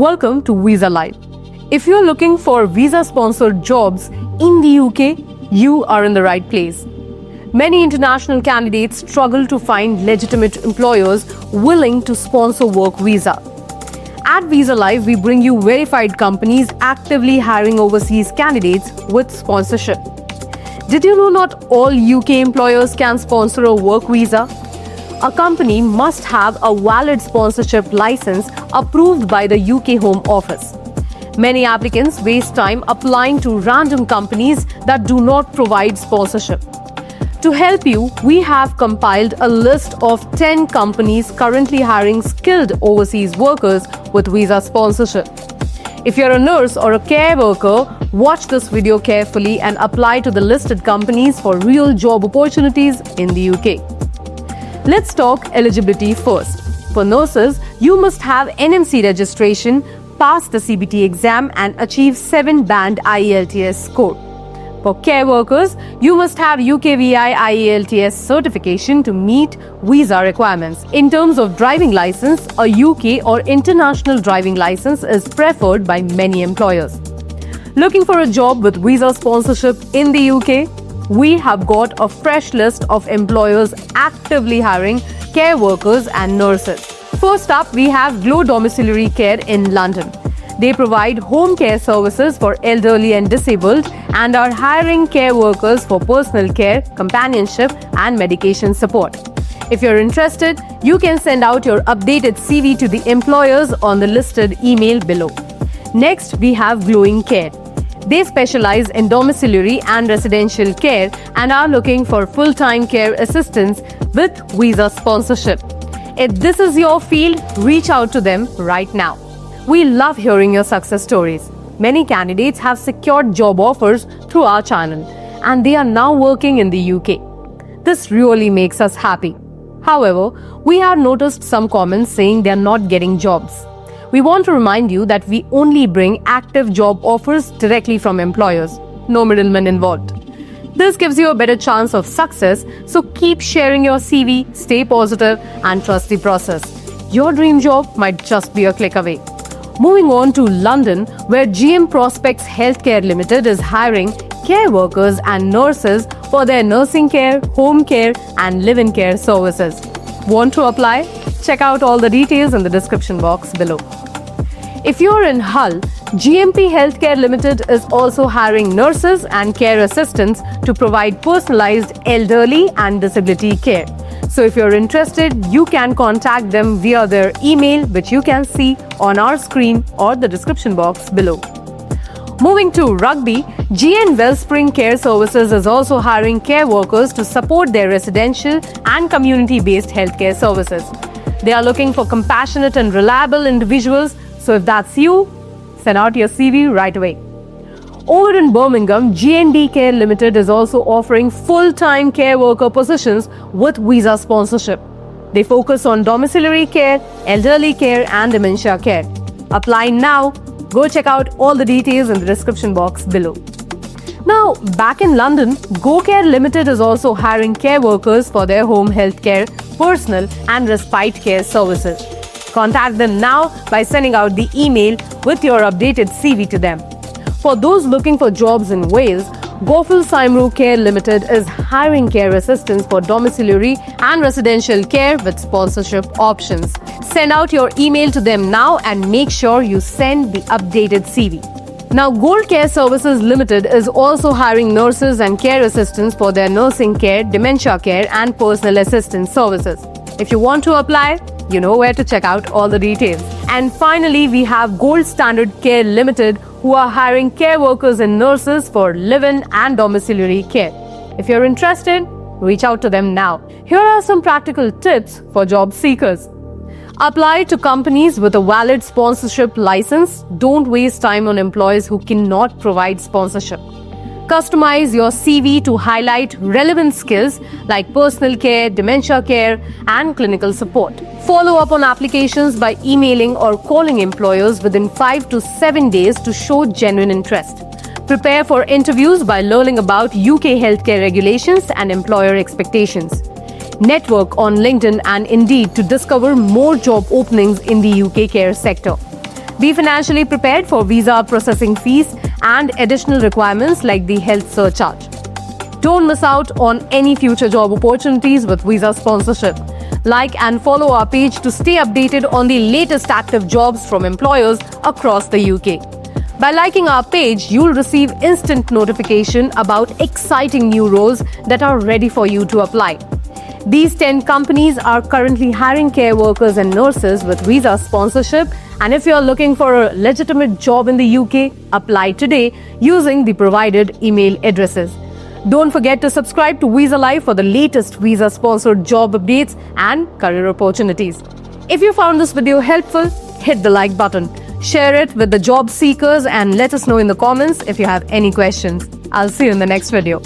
Welcome to Visa Live. If you're looking for visa-sponsored jobs in the UK, you are in the right place. Many international candidates struggle to find legitimate employers willing to sponsor work visa. At Visa Live, we bring you verified companies actively hiring overseas candidates with sponsorship. Did you know not all UK employers can sponsor a work visa? A company must have a valid sponsorship license approved by the UK Home Office. Many applicants waste time applying to random companies that do not provide sponsorship. To help you, we have compiled a list of 10 companies currently hiring skilled overseas workers with visa sponsorship. If you're a nurse or a care worker, watch this video carefully and apply to the listed companies for real job opportunities in the UK. Let's talk eligibility first. For nurses, you must have NMC registration, pass the CBT exam and achieve 7-band IELTS score. For care workers, you must have UKVI IELTS certification to meet visa requirements. In terms of driving license, a UK or international driving license is preferred by many employers. Looking for a job with visa sponsorship in the UK? We have got a fresh list of employers actively hiring care workers and nurses. First up, we have Glow Domiciliary Care in London. They provide home care services for elderly and disabled and are hiring care workers for personal care, companionship and medication support. If you're interested, you can send out your updated CV to the employers on the listed email below. Next, we have Glowing Care. They specialize in domiciliary and residential care and are looking for full-time care assistants with visa sponsorship. If this is your field, reach out to them right now. We love hearing your success stories. Many candidates have secured job offers through our channel and they are now working in the UK. This really makes us happy. However, we have noticed some comments saying they are not getting jobs. We want to remind you that we only bring active job offers directly from employers, no middlemen involved. This gives you a better chance of success, so keep sharing your CV, stay positive and trust the process. Your dream job might just be a click away. Moving on to London, where GM Prospects Healthcare Limited is hiring care workers and nurses for their nursing care, home care and live-in care services. Want to apply? Check out all the details in the description box below. If you're in Hull, GMP Healthcare Limited is also hiring nurses and care assistants to provide personalized elderly and disability care. So if you're interested, you can contact them via their email, which you can see on our screen or the description box below. Moving to Rugby, GN Wellspring Care Services is also hiring care workers to support their residential and community-based healthcare services. They are looking for compassionate and reliable individuals, so if that's you, send out your CV right away. Over in Birmingham, G&D Care Limited is also offering full-time care worker positions with visa sponsorship. They focus on domiciliary care, elderly care and dementia care. Apply now. Go check out all the details in the description box below. Now, back in London, GoCare Limited is also hiring care workers for their home health care, personal and respite care services. Contact them now by sending out the email with your updated CV to them. For those looking for jobs in Wales, Gofil Saimru Care Limited is hiring care assistants for domiciliary and residential care with sponsorship options. Send out your email to them now and make sure you send the updated CV. Now, Gold Care Services Limited is also hiring nurses and care assistants for their nursing care, dementia care and personal assistance services. If you want to apply, you know where to check out all the details. And finally, we have Gold Standard Care Limited, who are hiring care workers and nurses for live-in and domiciliary care. If you're interested, reach out to them now. Here are some practical tips for job seekers. Apply to companies with a valid sponsorship license. Don't waste time on employees who cannot provide sponsorship. Customize your CV to highlight relevant skills like personal care, dementia care, and clinical support. Follow up on applications by emailing or calling employers within 5 to 7 days to show genuine interest. Prepare for interviews by learning about UK healthcare regulations and employer expectations. Network on LinkedIn and Indeed to discover more job openings in the UK care sector. Be financially prepared for visa processing fees and additional requirements like the health surcharge. Don't miss out on any future job opportunities with visa sponsorship. Like and follow our page to stay updated on the latest active jobs from employers across the UK. By liking our page, you'll receive instant notification about exciting new roles that are ready for you to apply. These 10 companies are currently hiring care workers and nurses with visa sponsorship, and if you're looking for a legitimate job in the UK, apply today using the provided email addresses. Don't forget to subscribe to Visa Live for the latest visa-sponsored job updates and career opportunities. If you found this video helpful, hit the like button. Share it with the job seekers and let us know in the comments if you have any questions. I'll see you in the next video.